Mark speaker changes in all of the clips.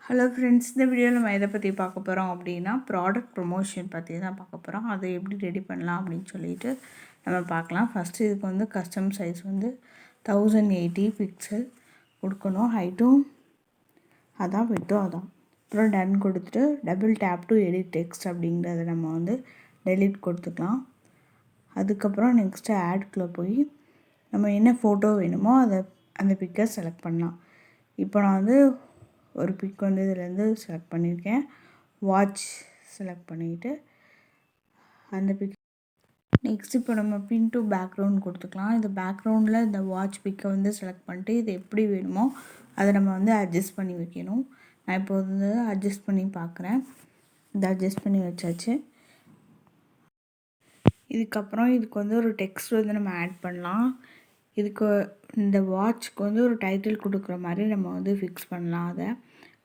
Speaker 1: Hello friends, இந்த வீடியோவில் நம்ம எதை பற்றி பார்க்க போகிறோம் அப்படின்னா ப்ராடக்ட் ப்ரொமோஷன் பற்றி தான் பார்க்க போகிறோம். அதை எப்படி ரெடி பண்ணலாம் அப்படின்னு சொல்லிட்டு நம்ம பார்க்கலாம். ஃபஸ்ட்டு இதுக்கு வந்து கஸ்டம் சைஸ் வந்து 1080 பிக்சல் கொடுக்கணும். ஹைட்டும் அதான், விட்டும் அதான். அப்புறம் டன் கொடுத்துட்டு double tape to edit text அப்படிங்கிறத நம்ம வந்து டெலிட் கொடுத்துக்கலாம். அதுக்கப்புறம் நெக்ஸ்ட்டு ஆட்குள்ளே போய் நம்ம என்ன ஃபோட்டோ வேணுமோ அந்த பிக்கை செலக்ட் பண்ணலாம். இப்போ நான் வந்து ஒரு பிக் வந்து இதிலேருந்து செலக்ட் பண்ணியிருக்கேன். வாட்ச் செலக்ட் பண்ணிவிட்டு அந்த பிக் நெக்ஸ்ட் இப்போ நம்ம பின் டு பேக்ரவுண்ட் கொடுத்துக்கலாம். இந்த பேக்ரவுண்டில் இந்த வாட்ச் பிக்கை வந்து செலக்ட் பண்ணிட்டு இது எப்படி வேணுமோ அதை நம்ம வந்து அட்ஜஸ்ட் பண்ணி வைக்கணும். நான் இப்போ வந்து அட்ஜஸ்ட் பண்ணி பார்க்குறேன். இதை அட்ஜஸ்ட் பண்ணி வச்சாச்சு. இதுக்கப்புறம் இதுக்கு வந்து ஒரு டெக்ஸ்ட் வந்து நம்ம ஆட் பண்ணலாம். இதுக்கு இந்த வாட்ச்க்கு வந்து ஒரு டைட்டில் கொடுக்குற மாதிரி நம்ம வந்து ஃபிக்ஸ் பண்ணலாம். அதை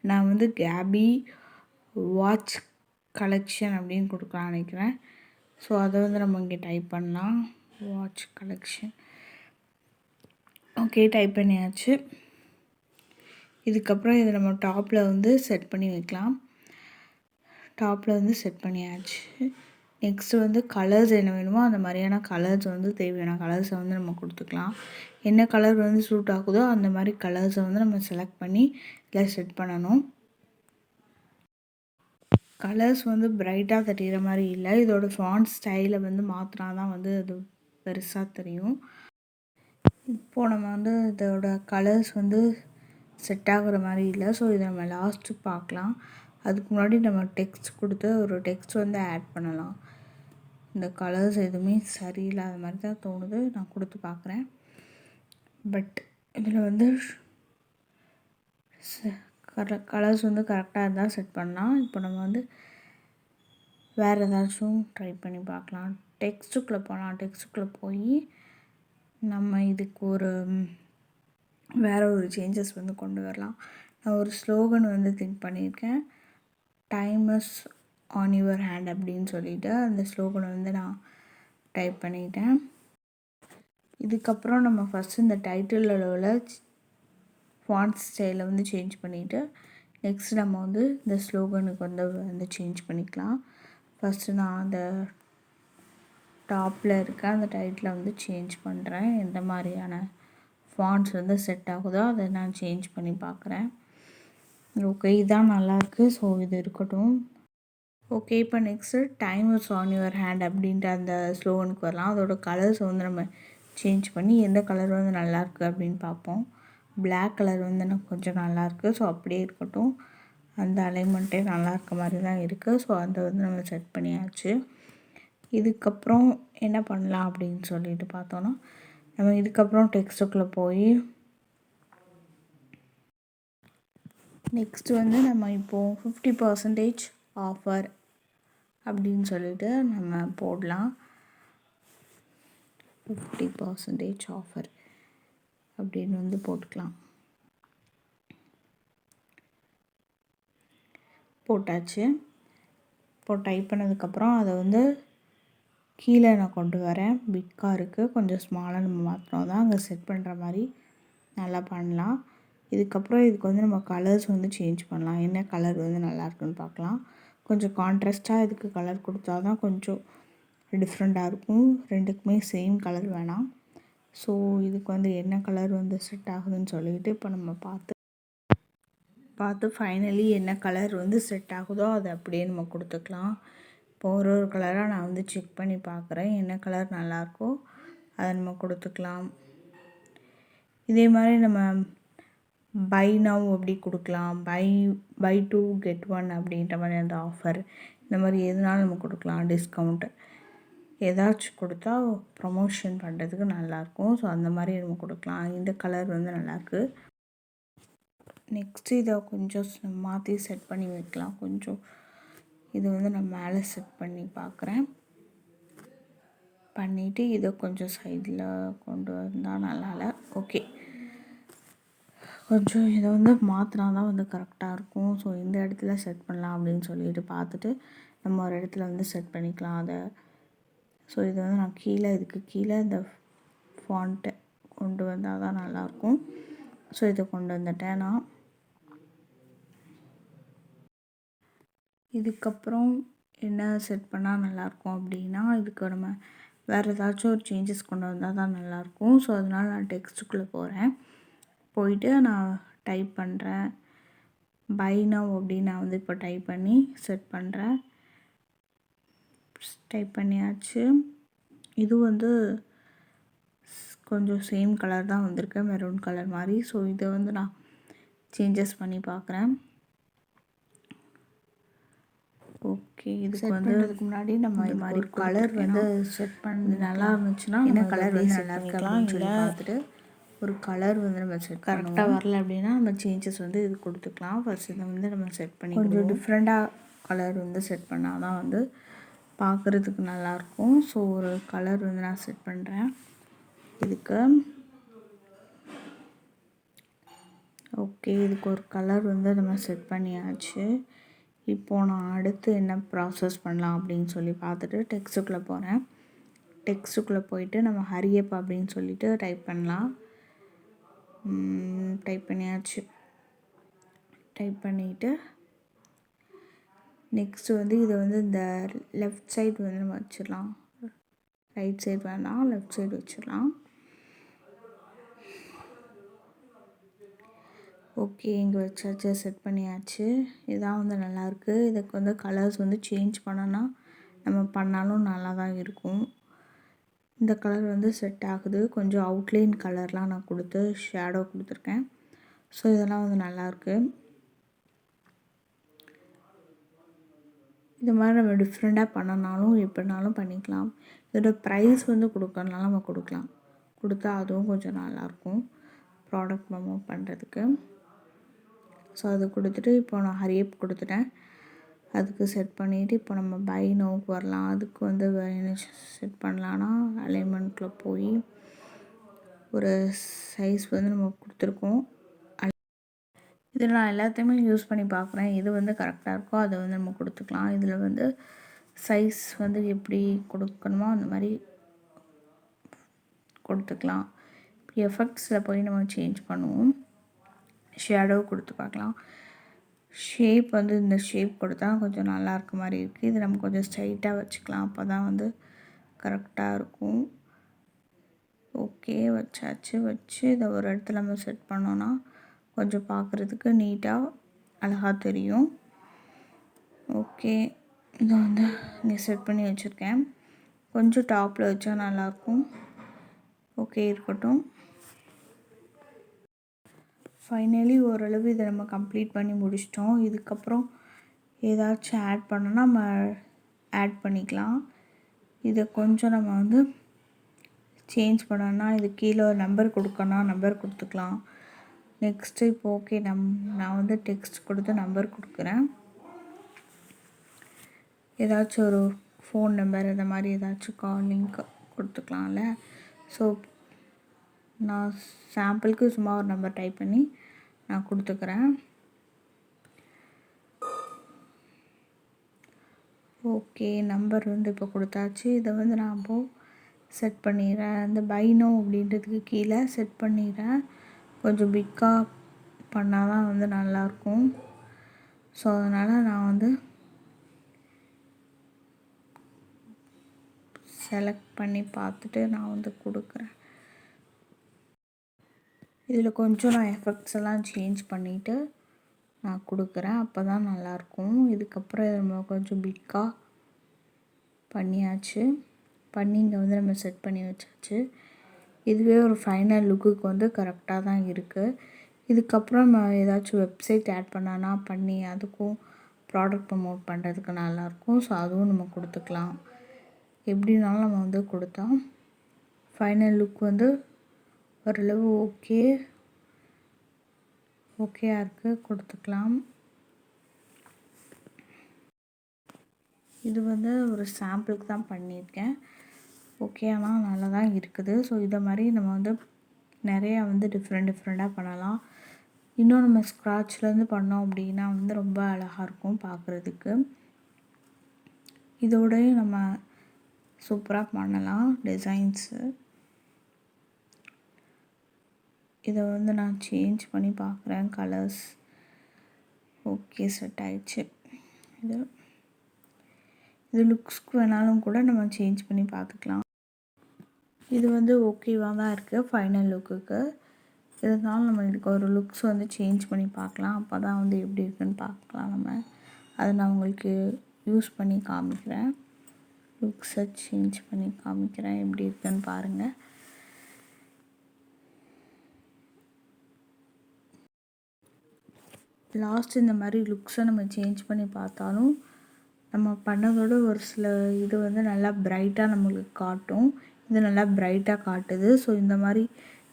Speaker 1: நான் வந்து கேபி வாட்ச் கலெக்ஷன் அப்படின்னு கொடுக்கலான்னு நினைக்கிறேன். ஸோ அதை வந்து நம்ம இங்கே டைப் பண்ணலாம். Watch collection. ஓகே, டைப் பண்ணியாச்சு. இதுக்கப்புறம் இதை நம்ம டாப்பில் வந்து செட் பண்ணி வைக்கலாம். டாப்பில் வந்து செட் பண்ணியாச்சு. நெக்ஸ்ட்டு வந்து கலர்ஸ் என்ன வேணுமோ அந்த மாதிரியான கலர்ஸ் வந்து தேவையான கலர்ஸை வந்து நம்ம கொடுத்துக்கலாம். என்ன கலர் வந்து சூட் ஆகுதோ அந்த மாதிரி கலர்ஸை வந்து நம்ம செலக்ட் பண்ணி இதில் செட் பண்ணணும். கலர்ஸ் வந்து பிரைட்டாக தெரிகிற மாதிரி இல்லை. இதோட ஃபாண்ட் ஸ்டைலை வந்து மாற்றினா தான் வந்து அது பெருசாக தெரியும். இப்போது நம்ம வந்து இதோட கலர்ஸ் வந்து செட் ஆகுற மாதிரி இல்லை. ஸோ இதை நம்ம லாஸ்ட்டு பார்க்கலாம். அதுக்கு முன்னாடி நம்ம டெக்ஸ்ட் கொடுத்து ஒரு டெக்ஸ்ட் வந்து ஆட் பண்ணலாம். இந்த கலர்ஸ் எதுவுமே சரியில்லாத மாதிரி தான் தோணுது. நான் கொடுத்து பார்க்குறேன். பட் இதில் வந்து கலர்ஸ் வந்து கரெக்டாக இருந்தால் செட் பண்ணலாம். இப்போ நம்ம வந்து வேறு ஏதாச்சும் ட்ரை பண்ணி பார்க்கலாம். டெக்ஸ்ட்டுக்குள்ளே போகலாம். டெக்ஸ்ட்டுக்குள்ளே போய் நம்ம இதுக்கு வேறு ஒரு சேஞ்சஸ் வந்து கொண்டு வரலாம். நான் ஒரு ஸ்லோகன் வந்து திங்க் பண்ணியிருக்கேன். Time is on your hand அப்படின்னு சொல்லிட்டு அந்த ஸ்லோகனை வந்து நான் டைப் பண்ணிட்டேன். இதுக்கப்புறம் நம்ம ஃபஸ்ட்டு இந்த டைட்டிலில் உள்ள ஃபாண்ட் ஸ்டைலை வந்து சேஞ்ச் பண்ணிவிட்டு நெக்ஸ்ட் நம்ம வந்து இந்த ஸ்லோகனுக்கு வந்து சேஞ்ச் பண்ணிக்கலாம். ஃபஸ்ட்டு நான் அந்த டாப்பில் இருக்க அந்த டைட்டிலை வந்து சேஞ்ச் பண்ணுறேன். எந்த மாதிரியான ஃபாண்ட்ஸ் வந்து செட் ஆகுதோ அதை நான் சேஞ்ச் பண்ணி பார்க்குறேன். ஓகே, இதுதான் நல்லாயிருக்கு. ஸோ இது இருக்கட்டும். ஓகே, இப்போ next time is on your hand அப்படின்ட்டு அந்த ஸ்லோகனுக்கு வரலாம். அதோட கலர்ஸ் வந்து நம்ம சேஞ்ச் பண்ணி எந்த கலர் வந்து நல்லாயிருக்கு அப்படின்னு பார்ப்போம். பிளாக் கலர் வந்து எனக்கு கொஞ்சம் நல்லாயிருக்கு. ஸோ அப்படியே இருக்கட்டும். அந்த அலைன்மெண்ட்டே நல்லா இருக்க மாதிரி தான் இருக்குது. ஸோ அதை வந்து நம்ம செட் பண்ணியாச்சு. இதுக்கப்புறம் என்ன பண்ணலாம் அப்படின்னு சொல்லிட்டு பார்த்தோன்னா நம்ம இதுக்கப்புறம் டெக்ஸ்ட்டுக்குள்ளே போய் நெக்ஸ்ட்டு வந்து நம்ம இப்போது 50% ஆஃபர் அப்படின்னு சொல்லிட்டு நம்ம போடலாம். 50% ஆஃபர் அப்படின்னு வந்து போட்டுக்கலாம். போட்டாச்சு. இப்போ டைப் பண்ணதுக்கப்புறம் அதை வந்து கீழே நான் கொண்டு வரேன். பிக்காக இருக்குது, கொஞ்சம் ஸ்மாலாக நம்ம மாற்றினோம் தான் அங்கே செட் பண்ணுற மாதிரி நல்லா பண்ணலாம். இதுக்கப்புறம் இதுக்கு வந்து நம்ம கலர்ஸ் வந்து சேஞ்ச் பண்ணலாம். என்ன கலர் வந்து நல்லாயிருக்குன்னு பார்க்கலாம். கொஞ்சம் கான்ட்ராஸ்ட்டாக இதுக்கு கலர் கொடுத்தா தான் கொஞ்சம் டிஃப்ரெண்ட்டாக இருக்கும். ரெண்டுக்குமே சேம் கலர் வேணாம். ஸோ இதுக்கு வந்து என்ன கலர் வந்து செட் ஆகுதுன்னு சொல்லிட்டு இப்போ நம்ம பார்த்து ஃபைனலி என்ன கலர் வந்து செட் ஆகுதோ அதை அப்படியே நம்ம கொடுத்துக்கலாம். இப்போ ஒரு கலராக நான் வந்து செக் பண்ணி பார்க்குறேன். என்ன கலர் நல்லாயிருக்கோ அதை நம்ம கொடுத்துக்கலாம். இதே மாதிரி நம்ம பை நவ் அப்படி கொடுக்கலாம். பை 2 get 1 அப்படின்ற மாதிரி அந்த ஆஃபர் இந்த மாதிரி எதுனாலும் நம்ம கொடுக்கலாம். டிஸ்கவுண்ட்டு ஏதாச்சும் கொடுத்தா ப்ரொமோஷன் பண்ணுறதுக்கு நல்லாயிருக்கும். ஸோ அந்த மாதிரி நம்ம கொடுக்கலாம். இந்த கலர் வந்து நல்லாயிருக்கு. நெக்ஸ்ட்டு இதை கொஞ்சம் மாற்றி செட் பண்ணி வைக்கலாம். கொஞ்சம் இது வந்து நான் மேலே செட் பண்ணி பார்க்குறேன். பண்ணிவிட்டு இதை கொஞ்சம் சைடில் கொண்டு வந்தால் நல்லால. ஓகே, கொஞ்சம் இதை வந்து மாற்றினா தான் வந்து கரெக்டாக இருக்கும். ஸோ இந்த இடத்துல செட் பண்ணலாம் அப்படின்னு சொல்லிட்டு பார்த்துட்டு நம்ம ஒரு இடத்துல வந்து செட் பண்ணிக்கலாம் அதை. ஸோ இதை வந்து நான் இதுக்கு கீழே இந்த ஃபாண்ட்டை கொண்டு வந்தால் தான் நல்லாயிருக்கும். ஸோ இதை கொண்டு வந்துட்டேன் நான். இதுக்கப்புறம் என்ன செட் பண்ணால் நல்லாயிருக்கும் அப்படின்னா, இதுக்கு நம்ம வேறு ஏதாச்சும் ஒரு சேஞ்சஸ் கொண்டு வந்தால் தான் நல்லாயிருக்கும். ஸோ அதனால் நான் டெக்ஸ்ட்டுக்குள்ளே போகிறேன். போயிட்டு நான் டைப் பண்ணுறேன். பை நவ் அப்படின்னு நான் வந்து இப்போ டைப் பண்ணி செட் பண்ணுறேன். டைப் பண்ணியாச்சு. இது வந்து கொஞ்சம் சேம் கலர் தான் வந்திருக்கு, மெரூன் கலர் மாதிரி. ஸோ இதை வந்து நான் சேஞ்சஸ் பண்ணி பார்க்குறேன். ஓகே, இதுக்கு வந்து அதுக்கு முன்னாடி நம்ம இது மாதிரி கலர் வந்து செட் பண்ணி நல்லா இருந்துச்சுன்னா என்ன கலர் வந்து நல்லா இருக்கலாம் சொல்லி பார்த்துட்டு ஒரு கலர் வந்து நம்ம செட் கரெக்டாக வரல அப்படின்னா நம்ம சேஞ்சஸ் வந்து இது கொடுத்துக்கலாம். ஃபர்ஸ்ட் இதை வந்து நம்ம செட் பண்ணி கொஞ்சம் டிஃப்ரெண்ட்டாக கலர் வந்து செட் பண்ணால் தான் வந்து பார்க்குறதுக்கு நல்லாயிருக்கும். ஸோ ஒரு கலர் வந்து நான் செட் பண்ணுறேன். இதுக்கு ஓகே, இதுக்கு ஒரு கலர் வந்து நம்ம செட் பண்ணியாச்சு. இப்போது நான் அடுத்து என்ன ப்ராசஸ் பண்ணலாம் அப்படின்னு சொல்லி பார்த்துட்டு டெக்ஸ்ட்டுக்குள்ளே போகிறேன். டெக்ஸ்ட்டுக்குள்ளே போயிட்டு நம்ம ஹரியப் அப்படின்னு சொல்லிட்டு டைப் பண்ணலாம். டைப் பண்ணியாச்சு. டைப் பண்ணிவிட்டு நெக்ஸ்ட்டு வந்து இதை வந்து இந்த லெஃப்ட் சைடு வந்து நம்ம வச்சிடலாம். ரைட் சைடு வேணாம், லெஃப்ட் சைடு வச்சிடலாம். ஓகே, இங்கே வச்சாச்சு, செட் பண்ணியாச்சு. இதான் வந்து நல்லாயிருக்கு. இதுக்கு வந்து கலர்ஸ் வந்து சேஞ்ச் பண்ணோன்னா நம்ம பண்ணாலும் நல்லா தான் இருக்கும். இந்த கலர் வந்து செட் ஆகுது. கொஞ்சம் அவுட்லைன் கலர்லாம் நான் கொடுத்து ஷேடோ கொடுத்துருக்கேன். ஸோ இதெல்லாம் வந்து நல்லாயிருக்கு. இது மாதிரி நம்ம டிஃப்ரெண்ட்டாக பண்ணனாலும் எப்படினாலும் பண்ணிக்கலாம். இதோட ப்ரைஸ் வந்து கொடுக்கறனால நம்ம கொடுக்கலாம். கொடுத்தா அதுவும் கொஞ்சம் நல்லாயிருக்கும் ப்ராடக்ட் ப்ரமோட் பண்ணுறதுக்கு. ஸோ அது கொடுத்துட்டு இப்போ நான் ஹரியப் கொடுத்துட்டேன். அதுக்கு செட் பண்ணிவிட்டு இப்போ நம்ம பை நோவுக்கு வரலாம். அதுக்கு வந்து என்ன செட் பண்ணலான்னா அலைன்மெண்ட்டில் போய் ஒரு சைஸ் வந்து நம்ம கொடுத்துருக்கோம். இதில் நான் எல்லாத்தையுமே யூஸ் பண்ணி பார்க்குறேன். எது வந்து கரெக்டாக இருக்கோ அதை வந்து நம்ம கொடுத்துக்கலாம். இதில் வந்து சைஸ் வந்து எப்படி கொடுக்கணுமோ அந்த மாதிரி கொடுத்துக்கலாம். எஃபெக்ட்ஸில் போய் நம்ம சேஞ்ச் பண்ணுவோம். ஷேடோ கொடுத்து பார்க்கலாம். ஷேப் வந்து இந்த ஷேப் கொடுத்தா கொஞ்சம் நல்லா இருக்க மாதிரி இருக்குது. இது நம்ம கொஞ்சம் ஸ்ட்ரைட்டாக வச்சுக்கலாம். அப்போ தான் வந்து கரெக்டாக இருக்கும். ஓகே, வச்சாச்சு. வச்சு இதை ஒரு இடத்துல நம்ம செட் பண்ணோன்னா கொஞ்சம் பார்க்குறதுக்கு நீட்டாக அழகாக தெரியும். ஓகே, இதை வந்து இங்கே செட் பண்ணி வச்சுருக்கேன். கொஞ்சம் டாப்பில் வச்சா நல்லாயிருக்கும். ஓகே, இருக்கட்டும். ஃபைனலி ஓரளவு இதை நம்ம கம்ப்ளீட் பண்ணி முடிச்சிட்டோம். இதுக்கப்புறம் ஏதாச்சும் ஆட் பண்ணோன்னா நம்ம ஆட் பண்ணிக்கலாம். இதை கொஞ்சம் நம்ம வந்து சேஞ்ச் பண்ணோன்னா இது கீழே ஒரு நம்பர் கொடுக்கணும், நம்பர் கொடுத்துக்கலாம். நெக்ஸ்ட்டு இப்போ ஓகே நான் வந்து டெக்ஸ்ட் கொடுத்து நம்பர் கொடுக்குறேன். ஏதாச்சும் ஒரு ஃபோன் நம்பர் இந்த மாதிரி ஏதாச்சும் காலிங் கொடுத்துக்கலாம்ல. ஸோ நான் சாம்பிளுக்கு சும்மா ஒரு நம்பர் டைப் பண்ணி நான் கொடுத்துக்கிறேன். ஓகே, நம்பர் வந்து இப்போ கொடுத்தாச்சு. இதை வந்து நான் இப்போது செட் பண்ணிடுறேன். இந்த பை நோ அப்படின்றதுக்கு கீழே செட் பண்ணிடுறேன். கொஞ்சம் பிக்காக பண்ணால் தான் வந்து நல்லாயிருக்கும். ஸோ அதனால் நான் வந்து செலக்ட் பண்ணி பார்த்துட்டு நான் வந்து கொடுக்குறேன். இதில் கொஞ்சம் நான் எஃபெக்ட்ஸ் எல்லாம் சேஞ்ச் பண்ணிவிட்டு நான் கொடுக்குறேன். அப்போ தான் நல்லாயிருக்கும். இதுக்கப்புறம் நம்ம கொஞ்சம் பிக்காக பண்ணியாச்சு. பண்ணி இங்கே வந்து நம்ம செட் பண்ணி வச்சாச்சு. இதுவே ஒரு ஃபைனல் லுக்குக்கு வந்து கரெக்டாக தான் இருக்குது. இதுக்கப்புறம் நம்ம ஏதாச்சும் வெப்சைட் ஆட் பண்ணானா பண்ணி அதுக்கும் ப்ராடக்ட் ப்ரமோட் பண்ணுறதுக்கு நல்லாயிருக்கும். ஸோ அதுவும் நம்ம கொடுத்துக்கலாம். எப்படினாலும் நம்ம வந்து கொடுத்தா ஃபைனல் லுக் வந்து ஓரளவு ஓகேயா இருக்குது, கொடுத்துக்கலாம். இது வந்து ஒரு சாம்பிளுக்கு தான் பண்ணியிருக்கேன். ஓகே, ஆனால் நல்லா தான் இருக்குது. ஸோ இதை மாதிரி நம்ம வந்து நிறையா வந்து டிஃப்ரெண்ட்டாக பண்ணலாம். இன்னும் நம்ம ஸ்க்ராட்ச்லேருந்து பண்ணோம் அப்படின்னா வந்து ரொம்ப அழகாக இருக்கும் பார்க்குறதுக்கு. இதோடய நம்ம சூப்பராக பண்ணலாம் டிசைன்ஸு. இதை வந்து நான் சேஞ்ச் பண்ணி பார்க்குறேன் கலர்ஸ். ஓகே, செட் ஆயிடுச்சு. இது இது லுக்ஸ்க்கு வேணாலும் கூட நம்ம சேஞ்ச் பண்ணி பார்த்துக்கலாம். இது வந்து ஓகேவாக தான் இருக்குது ஃபைனல் லுக்குக்கு. இருந்தாலும் நம்ம இதுக்கு ஒரு லுக்ஸ் வந்து சேஞ்ச் பண்ணி பார்க்கலாம். அப்போ தான் வந்து எப்படி இருக்குன்னு பார்க்கலாம் நம்ம. அதை நான் உங்களுக்கு யூஸ் பண்ணி காமிக்கிறேன். லுக்ஸை சேஞ்ச் பண்ணி காமிக்கிறேன், எப்படி இருக்குன்னு பாருங்கள். லாஸ்ட் இந்த மாதிரி லுக்ஸை நம்ம சேஞ்ச் பண்ணி பார்த்தாலும் நம்ம பண்ணதோட ஒரு சில இது வந்து நல்லா பிரைட்டாக நம்மளுக்கு காட்டும். இது நல்லா பிரைட்டாக காட்டுது. ஸோ இந்த மாதிரி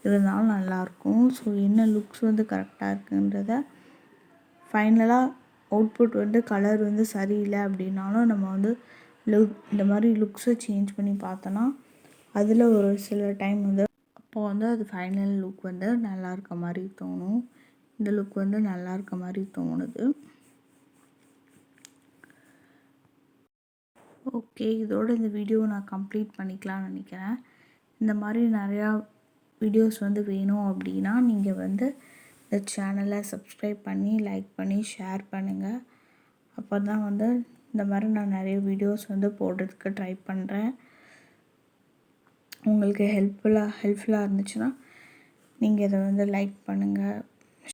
Speaker 1: இருந்தாலும் நல்லாயிருக்கும். ஸோ என்ன லுக்ஸ் வந்து கரெக்டாக இருக்குன்றத ஃபைனலாக அவுட்புட் வந்து கலர் வந்து சரியில்லை அப்படின்னாலும் நம்ம வந்து இந்த மாதிரி லுக்ஸை சேஞ்ச் பண்ணி பார்த்தோன்னா அதில் ஒரு சில டைம் வந்து அப்போ வந்து அது ஃபைனல் லுக் வந்து நல்லா இருக்க மாதிரி தோணும். இந்த லுக் வந்து நல்லா இருக்க மாதிரி தோணுது. ஓகே, இதோட இந்த வீடியோவை நான் கம்ப்ளீட் பண்ணிக்கலாம்னு நினைக்கிறேன். இந்த மாதிரி நிறையா வீடியோஸ் வந்து வேணும் அப்படின்னா நீங்கள் வந்து இந்த சேனலை சப்ஸ்கிரைப் பண்ணி லைக் பண்ணி ஷேர் பண்ணுங்கள். அப்போ தான் வந்து இந்த மாதிரி நான் நிறைய வீடியோஸ் வந்து போடுறதுக்கு ட்ரை பண்ணுறேன். உங்களுக்கு ஹெல்ப்ஃபுல்லாக இருந்துச்சுன்னா நீங்கள் இதை வந்து லைக் பண்ணுங்கள்.